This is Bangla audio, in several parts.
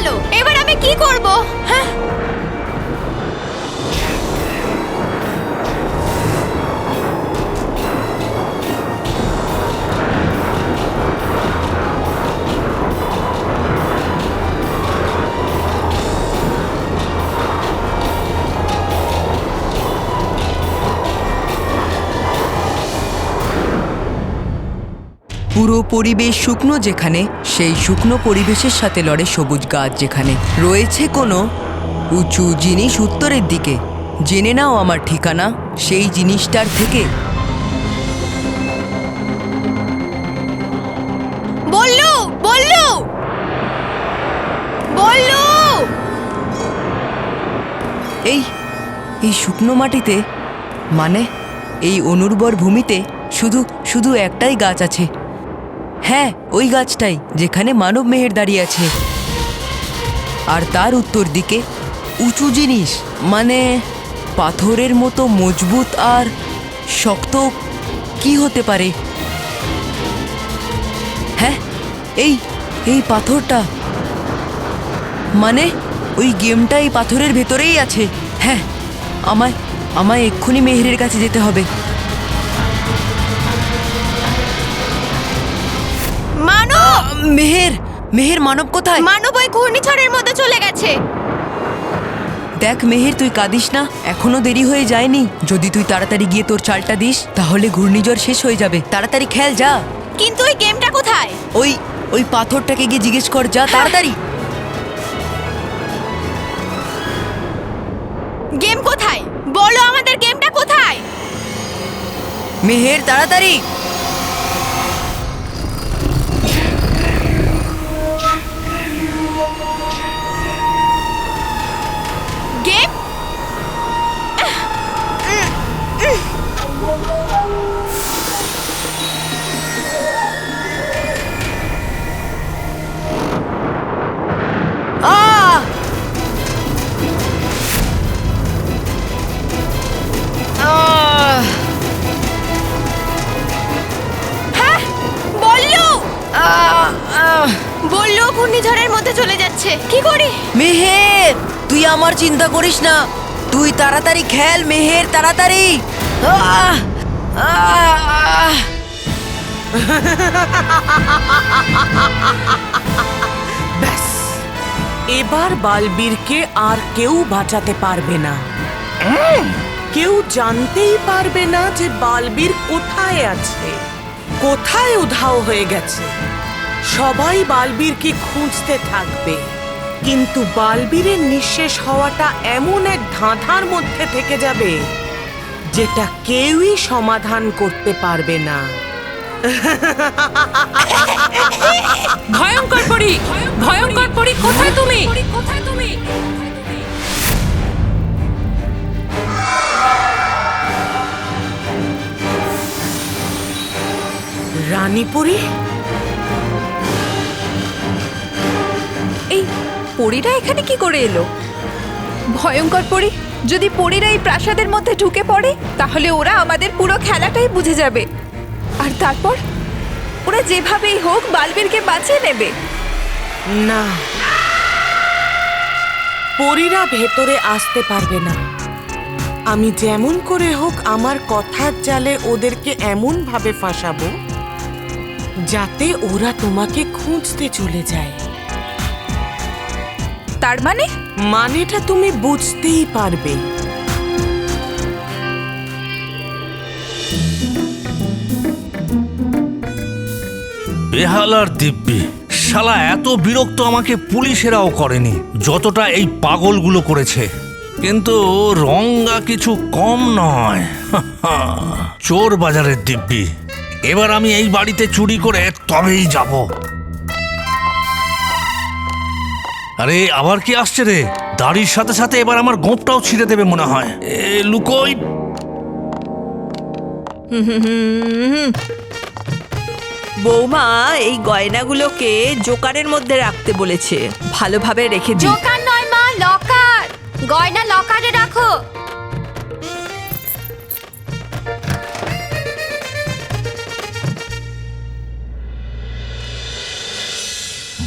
গেল। এবার আমি কি করব? হ্যাঁ, পুরো পরিবেশ শুকনো যেখানে, সেই শুকনো পরিবেশের সাথে লড়ে সবুজ গাছ যেখানে। রয়েছে কোনো উঁচু জিনিস উত্তরের দিকে। জেনে নাও আমার ঠিকানা সেই জিনিসটার থেকে। বললু, বললু, বললু। এই এই শুকনো মাটিতে, মানে এই অনুর্বর ভূমিতে শুধু শুধু একটাই গাছ আছে। হ্যাঁ, ওই গাছটাই যেখানে মানব মেহের দাঁড়িয়ে আছে। আর তার উত্তর দিকে উঁচু জিনিস, মানে পাথরের মতো মজবুত আর শক্ত কি হতে পারে? হ্যাঁ, এই এই পাথরটা, মানে ওই গেমটা এই পাথরের ভেতরেই আছে। হ্যাঁ, আমায় আমায় এক্ষুনি মেহেরের কাছে যেতে হবে। মানব, মেহের, মেহের মানব কোথায়? মানব ওই ঘূর্ণিঝড়ের মধ্যে চলে গেছে। দেখ মেহের, তুই কাঁদিস না, এখনো দেরি হয়ে যায়নি। যদি তুই তাড়াতাড়ি গিয়ে তোর চালটা দিস তাহলে ঘূর্ণিঝড় শেষ হয়ে যাবে। তাড়াতাড়ি খেল, যা। কিন্তু ওই গেমটা কোথায়? ওই ওই পাথরটাকে গিয়ে জিজ্ঞেস কর, যা তাড়াতাড়ি। গেম কোথায়? বলো আমাদের গেমটা কোথায়? মেহের, তাড়াতাড়ি। গেম? আহ! আহ! হ্যাঁ, বললু, আহ! আহ! বললু ঘূর্ণিঝড়ের মধ্যে চলে যাচ্ছে। কি করি? মেহের, তুই আমার চিন্তা করিস না, তুই তাড়াতাড়ি খেল মেহের, তাড়াতাড়ি। আহ! আহ! ব্যাস, এবার বালবীরকে আর কেউ বাঁচাতে পারবে না। কেউ জানতেই পারবে না যে বালবীর কোথায় আছে, কোথায় উধাও হয়ে গেছে। সবাই বালবীরকে খুঁজতে থাকবে, কিন্তু বালবীরের নিঃশেষ হওয়াটা এমন এক ধাঁধার মধ্যে থেকে যাবে যেটা কেউই সমাধান করতে পারবে না। ভয়ঙ্কর পরি, ভয়ঙ্কর পরি, কোথায় তুমি? রানীপুরী, এই পরীরা এখানে কি করে এলো? ভয়ঙ্কর পরী, যদি পরীরা এই প্রাসাদের মধ্যে ঢুকে পড়ে তাহলে ওরা আমাদের পুরো খেলাটাই বুঝে যাবে। আর তারপর ওরা যেভাবেই হোক বালবীরকে বাঁচিয়ে নেবে। না, পরীরা ভেতরে আসতে পারবে না। আমি যেমন করে হোক আমার কথার জালে ওদেরকে এমন ভাবে ফাঁসাবো যাতে ওরা তোমাকে খুঁজতে চলে যায়। তার মানে? মানেটা তুমি বুঝতেই পারবে। বেহালার দিব্যি, শালা এত বিরক্ত আমাকে পুলিশেরাও করেনি যতটা এই পাগলগুলো করেছে। কিন্তু রঙ্গা কিছু কম নয়। চোর বাজারের দিব্যি, এবার আমি এই বাড়িতে চুরি করে তবেই যাব। আরে আবার কি আসছে রে? দাড়ির সাথে সাথে এবার আমার গোঁপটাও ছিঁড়ে দেবে মনে হয়। লুকোই। বৌমা এই গয়নাগুলোকে জোকারের মধ্যে রাখতে বলেছে, ভালোভাবে রেখে দিই। জোকার নয় মা, লকার। গয়না লকারে রাখো।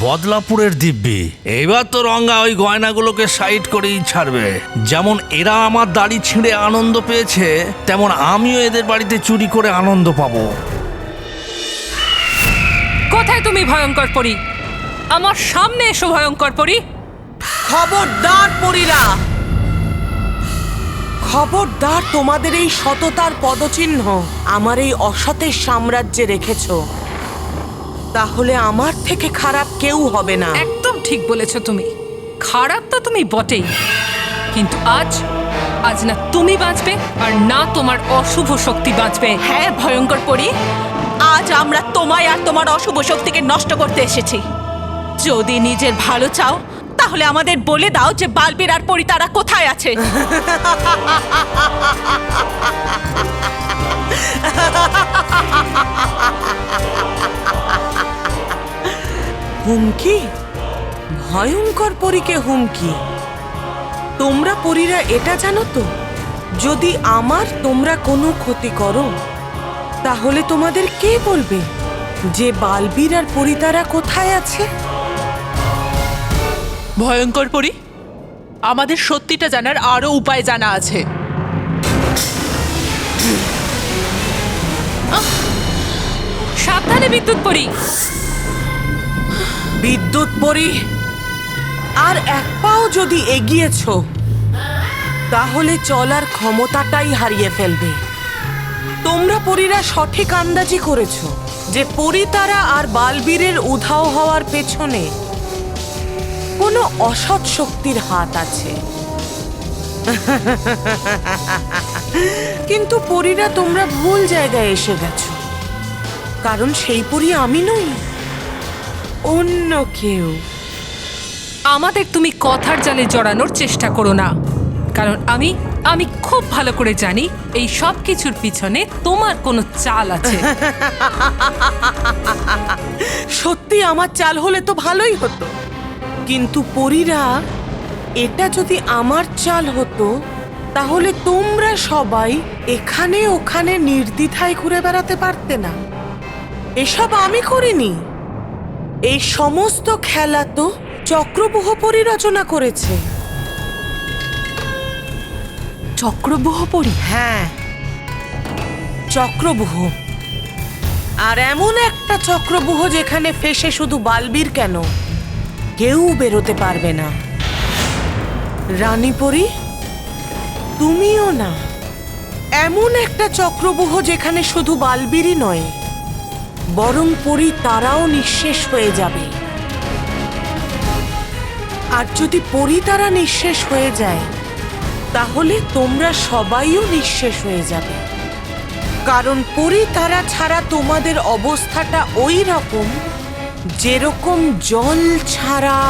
বদলাপুরের দিব্যি। এবার তো রঙ্গা ওই গয়নাগুলোকে সাইড করেই ছাড়বে। যেমন এরা আমার দাড়ি ছিঁড়ে আনন্দ পেয়েছে, তেমন আমিও এদের বাড়িতে চুরি করে আনন্দ পাবো। কোথায় তুমি ভয়ঙ্কর পরী? আমার সামনে এসো ভয়ঙ্কর পরী। খবরদার পরীরা, খবরদার, তোমাদের এই সততার পদচিহ্ন আমার এই অসতের সাম্রাজ্যে রেখেছো, তাহলে আমার থেকে খারাপ কেউ হবে না। একদম ঠিক বলেছ তুমি। খারাপ তো তুমি বটেই, কিন্তু আজ না তুমি বাঁচবে আর না তোমার অশুভ শক্তি বাঁচবে। হ্যাঁ ভয়ঙ্কর পরী, আজ আমরা তোমায় আর তোমার অশুভ শক্তিকে নষ্ট করতে এসেছি। যদি নিজের ভালো চাও তাহলে আমাদের বলে দাও যে বালবীর আর পরী তারা কোথায় আছে। হুমকি? ভয়ঙ্কর পরীকে হুমকি? তোমরা পরীরা এটা জানো তো, যদি আমার তোমরা কোনো ক্ষতি করো তাহলে তোমাদের কে বলবে যে বালবীর আর পরী তারা কোথায় আছে? ভয়ঙ্কর পরী, আমাদের সত্যিটা জানার আরো উপায় জানা আছে। সাবধানে বিদ্যুৎ পরী। বিদ্যুৎ পরী, আর এক পাও যদি এগিয়েছ তাহলে চলার ক্ষমতাটাই হারিয়ে ফেলবে। তোমরা পরীরা সঠিক আন্দাজি করেছো যে পরী তারা আর বালবীরের উধাও হওয়ার পেছনে কোনো অসৎ শক্তির হাত আছে। কিন্তু পরীরা তোমরা ভুল জায়গায় এসে গেছো, কারণ সেই পরী আমি নই, অন্য কেউ। আমাদের তুমি কথার জালে জড়ানোর চেষ্টা করো না, কারণ আমি খুব ভালো করে জানি এই সব কিছুর পিছনে তোমার কোনো চাল আছে। সত্যি আমার চাল হলে তো ভালোই হতো, কিন্তু পরীরা, এটা যদি আমার চাল হতো তাহলে তোমরা সবাই এখানে ওখানে নির্দ্বিধায় ঘুরে বেড়াতে পারতে না। এসব আমি করিনি, এই সমস্ত খেলা তো চক্রব্যূহ পরী রচনা করেছে। চক্রব্যূহ পরী? হ্যাঁ, চক্রব্যূহ। আর এমন একটা চক্রব্যূহ যেখানে ফেসে শুধু বালবীর কেন, কেউ বেরোতে পারবে না। রানী পরী, তুমিও না। এমন একটা চক্রব্যূহ যেখানে শুধু বালবীরই নয়, বরং পরী তারাও নিঃশেষ হয়ে যাবে। আর যদি পরী তারা নিঃশেষ হয়ে যায় তাহলে তোমরা সবাইও নিঃশেষ হয়ে যাবে, কারণ পরী তারা ছাড়া তোমাদের অবস্থাটা ওই রকম যেরকম জল ছাড়া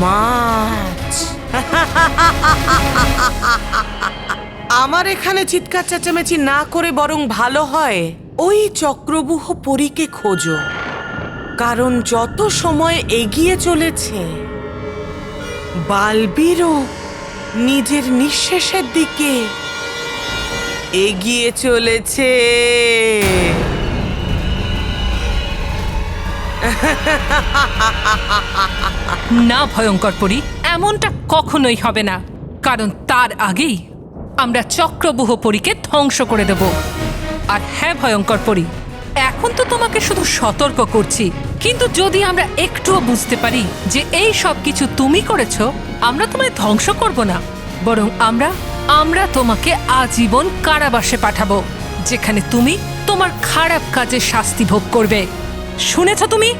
মাছ। আমার এখানে চিৎকার চেঁচামেচি না করে বরং ভালো হয় ওই চক্রব্যূহ পরীকে খোঁজো, কারণ যত সময় এগিয়ে চলেছে বালবীরও নিজের নিঃশেষের দিকে এগিয়ে চলেছে। না ভয়ঙ্কর পরী, এমনটা কখনোই হবে না, কারণ তার আগেই আমরা চক্রব্যূহ পরীকে ধ্বংস করে দেব। আর হ্যাঁ ভয়ঙ্কর পরী, এখন তো তোমাকে শুধু সতর্ক করছি, কিন্তু যদি আমরা একটুও বুঝতে পারি যে এই সব কিছু তুমি করেছো, আমরা তোমায় ধ্বংস করব না, বরং আমরা তোমাকে আজীবন কারাবাসে পাঠাবো, যেখানে তুমি তোমার খারাপ কাজের শাস্তি ভোগ করবে। শুনেছ তুমি?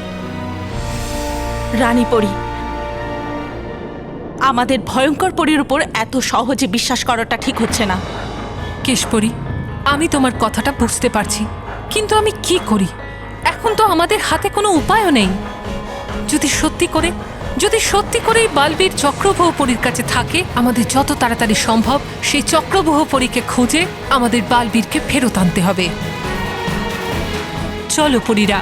রানী পরী, আমাদের ভয়ঙ্কর পরীর উপর এত সহজে বিশ্বাস করাটা ঠিক হচ্ছে না। কেশপরী, আমি তোমার কথাটা বুঝতে পারছি, কিন্তু আমি কি করি? এখন তো আমাদের হাতে কোনো উপায়ও নেই। যদি সত্যি করে বালবীর চক্রব্যূহ পরীর কাছে থাকে, আমাদের যত তাড়াতাড়ি সম্ভব সেই চক্রব্যূহ পরীকে খুঁজে আমাদের বালবীরকে ফেরত আনতে হবে। চলো পরীরা।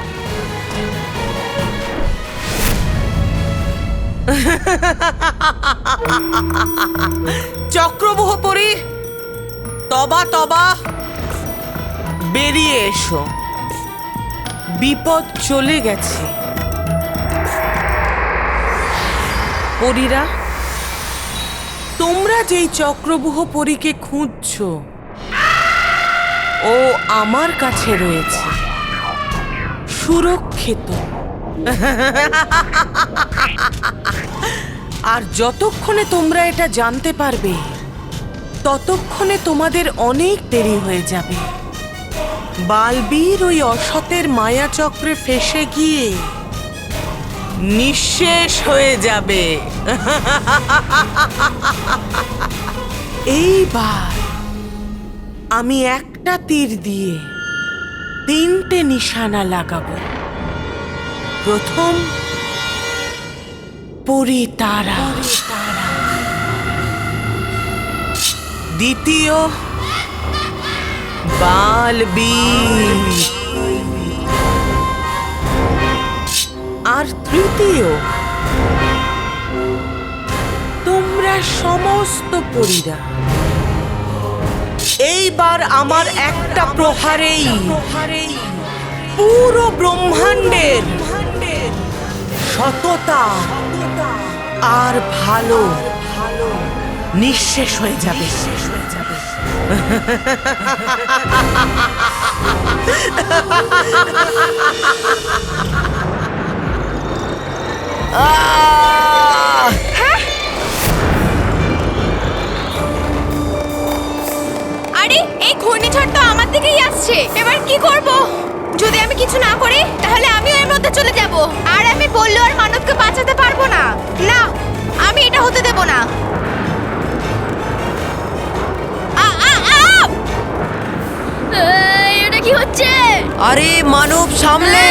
চক্রব্যূহ পরী, তবা তবা, বেরিয়ে এসো। বিপদ চলে গেছে, পরীরা, তোমরা যেই চক্রবুহ পরীকে খুঁজছো ও আমার কাছে রয়েছে, সুরক্ষিত। আর যতক্ষণে তোমরা এটা জানতে পারবে ততক্ষণে তোমাদের অনেক দেরি হয়ে যাবে। বালবীর ওই অসতের মায়াচক্রে ফেঁসে গিয়ে নিঃশেষ হয়ে যাবে। এইবার আমি একটা তীর দিয়ে 3টে নিশানা লাগাবো। প্রথম পরিতারা, দ্বিতীয় বালবীর, আর তৃতীয় তোমরা সমস্ত পরীরা। এইবার আমার একটা প্রহারেই পুরো ব্রহ্মাণ্ডের সততা আর ভালো নিঃশেষ হয়ে যাবে। আরে এই ঘূর্ণিঝড় তো আমার দিকেই আসছে, এবার কি করব? যদি আমি কিছু না করি তাহলে আমিও এর মধ্যে চলে যাব, আর আমি বললেও আর মানবকে বাঁচাতে পারবো না। না, আমি এটা হতে দেব না। এটা কি হচ্ছে? আরে মানব, সামলে!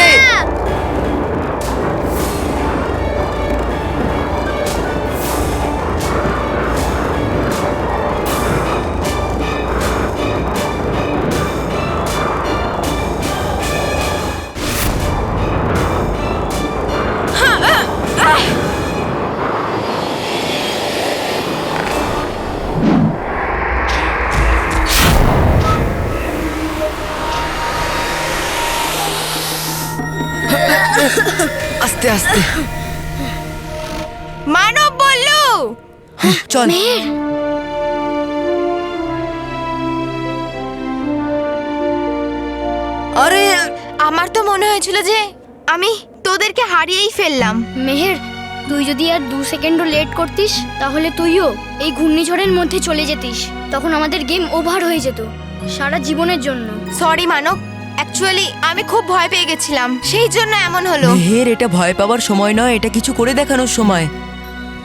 আস্তে আস্তে মানব বললু, চল। আরে আমার তো মনে হয়েছিল যে আমি তোদেরকে হারিয়েই ফেললাম। মেহের, তুই যদি আর 2 সেকেন্ডও লেট করতিস তাহলে তুইও এই ঘূর্ণিঝড়ের মধ্যে চলে যেতিস। তখন আমাদের গেম ওভার হয়ে যেত সারা জীবনের জন্য। সরি মানব, অ্যাকচুয়ালি আমি খুব ভয় পেয়ে গেছিলাম, সেই জন্য এমন হলো। মেহের, এটা ভয় পাওয়ার সময় নয়, এটা কিছু করে দেখানোর সময়।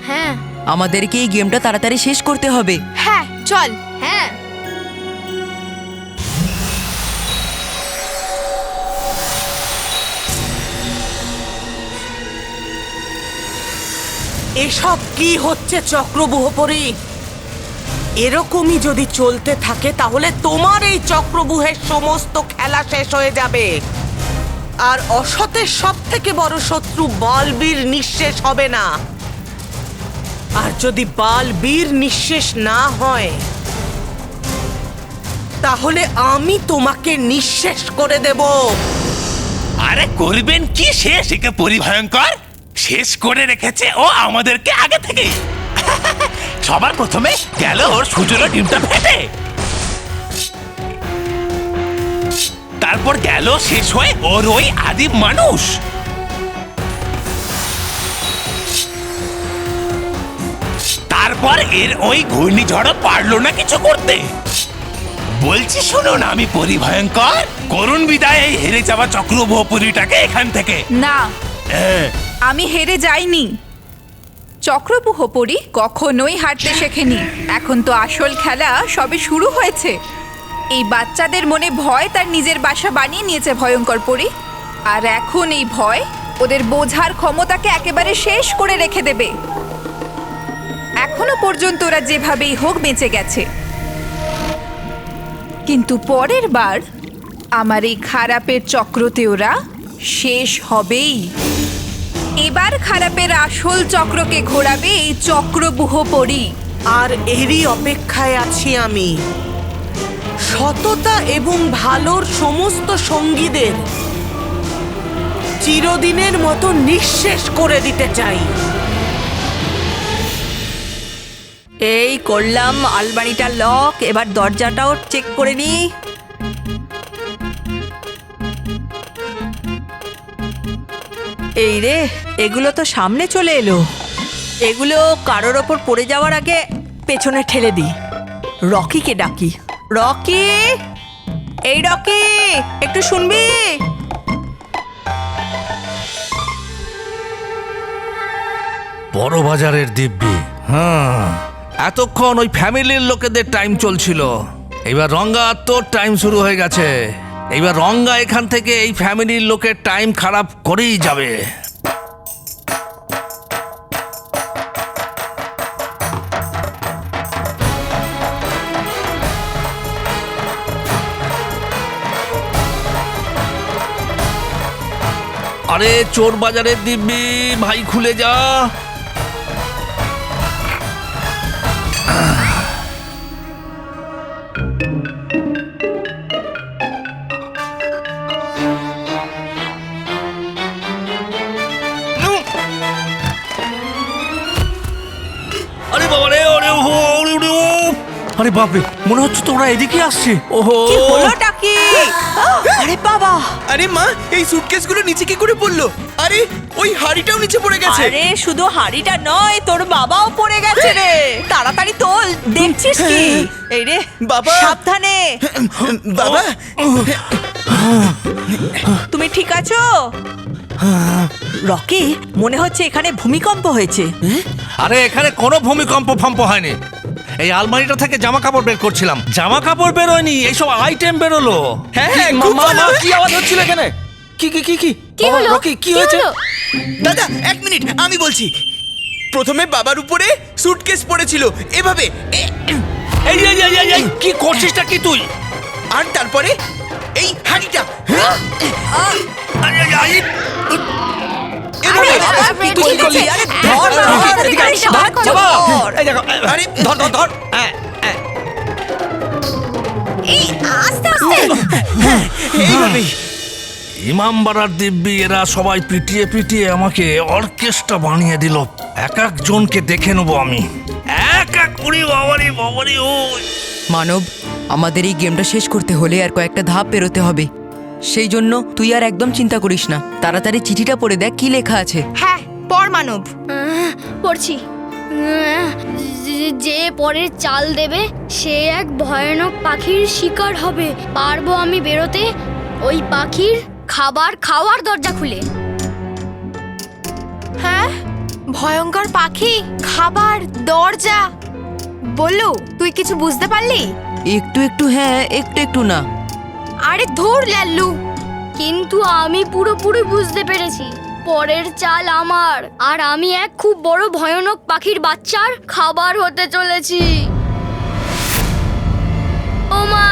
হ্যাঁ আমাদেরকে এই গেমটা তাড়াতাড়ি শেষ করতে হবে। হ্যাঁ চল। হ্যাঁ, এসব কি হচ্ছে চক্রবুহ পরী? এরকমই যদি চলতে থাকে তাহলে তোমার এই চক্রবুহের সমস্ত খেলা শেষ হয়ে যাবে, আর অসতের সব থেকে বড় শত্রু বালবীর নিঃশেষ হবে না। আর যদি বালবীর নিঃশেষ না হয় তাহলে আমি তোমাকে নিঃশেষ করে দেব। আরে করবেন কি শেষ? একে পরিভয়ঙ্কর শেষ করে রেখেছে ও আমাদেরকে আগে থেকে। সবার প্রথমে গেল ওর সুজনো ডিমটা ফেটে, তারপর গেল শেষ হয়ে ওর ওই আদিম মানুষ। তারপর এর ওই ঘূর্ণিঝড়ও পারলো না কিছু করতে। বলছি শুনুন, আমি পরিভয়ঙ্কর, করুণ বিদায় এই হেরে যাওয়া চক্রবুহ পুরীটাকে এখান থেকে। না, আমি হেরে যাইনি। চক্রবুহ পরী কখনোই হারতে শেখেনি। এখন তো আসল খেলা সবে শুরু হয়েছে। এই বাচ্চাদের মনে ভয় তার নিজের বাসা বানিয়ে নিয়েছে ভয়ঙ্কর পরী, আর এখন এই ভয় ওদের বোঝার ক্ষমতাকে একেবারে শেষ করে রেখে দেবে। এখনো পর্যন্ত ওরা যেভাবেই হোক বেঁচে গেছে, কিন্তু পরের বার আমার এই খারাপের চক্রতে ওরা শেষ হবেই। এবার খারাপের আসল চক্রকে ঘোরাবে এই চক্রবুহ পরী। আর এরই অপেক্ষায় আছি আমি। সততা এবং ভালোর সমস্ত সঙ্গীদের চিরদিনের মতো নিঃশেষ করে দিতে চাই। এই করলাম আলমারিটা লক, এবার দরজাটাও চেক করে নি। এই রে, এগুলো তো সামনে চলে এলো। এগুলো কারোর ওপর পড়ে যাওয়ার আগে পেছনে ঠেলে দিই। রকিকে ডাকি। রকি, এই রকি, একটু শুনবি? বড় বাজারের দিব্যি। হ্যাঁ, এতক্ষণ ওই ফ্যামিলির লোকেদের টাইম চলছিল, এবার রঙ্গা তোর টাইম শুরু হয়ে গেছে। এবার রঙ্গা এখান থেকে এই ফ্যামিলির লোকের টাইম খারাপ করেই যাবে। আরে চোর বাজারের দিব্যি ভাই, খুলে যা। আরে বাবা রে, আরে বাপরে, মনে হচ্ছে তোমরা এদিকে আসছে। ওহো, কি হলো ডাকি? আরে বাবা! আরে মা, এই সুটকেসগুলো নিচে কি করে পড়লো? আরে ওই হাড়িটাও নিচে পড়ে গেছে। আরে শুধু হাড়িটা নয়, তোর বাবাও পড়ে গেছে রে। তাড়াতাড়ি তোল, দেখছিস কি? এই রে বাবা! সাবধানে। বাবা, তুমি ঠিক আছো? রকি, মনে হচ্ছে এখানে ভূমিকম্প হয়েছে। আরে এখানে কোনো ভূমিকম্প ফম্প হয়নি। এই আলমারিটা থেকে জামা কাপড় বের করছিলাম, জামা কাপড় বেরোয়নি, এইসব আইটেম বেরোলো। হ্যাঁ হ্যাঁ, খুব ভালো। কি আওয়াজ হচ্ছিল এখানে? কি কি কি কি কি হলো? রকি, কি কি হয়েছে? হলো? দাদা, এক মিনিট, আমি বলছি। প্রথমে বাবার উপরে সুটকেস পড়েছিল এভাবে, এই এই এই এই, এই কি করছিসটা কি তুই? আর তারপরে এই হাড়িটা আরে, আরে, এভাবে। তুই কি করলি? আরে ধর, ধর, এদিকে আয়, এদিকে আয়, ধর, ধর। এই দেখো, আরে ধর ধর ধর। এই আস্তে আস্তে। এইভাবেই। ইমামবাড়ার দিব্যি এরা সবাই পিটিয়ে পিটিয়ে আমাকে অর্কেস্ট্রা বানিয়ে দিল। এক একজনকে দেখে নেবো আমি, এক এক করে। বাবারি বাবারি, ওই মানব, আমাদের এই গেমটা শেষ করতে হলে আর কয়েকটা ধাপ পেরোতে হবে। সেই জন্য তুই আর একদম চিন্তা করিস না, তাড়াতাড়ি চিঠিটা পড়ে দেখ কি লেখা আছে। হ্যাঁ, পড় মানব। পড়ছি। যে পরের চাল দেবে সে এক ভয়ানক পাখির শিকার হবে। পারবো আমি বেরোতে ওই পাখির খাবার খাওয়ার দরজা খুলে? হ্যাঁ, ভয়ঙ্কর পাখি, খাবার, দরজা। বললু, তুই কিছু বুঝতে পারলি? একটু একটু, হ্যাঁ, একটু একটু না। আরে ধুর লাল্লু। কিন্তু আমি পুরোপুরি বুঝতে পেরেছি। পরের চাল আমার, আর আমি এক খুব বড় ভয়ানক পাখির বাচ্চার খাবার হতে চলেছি। ও মা!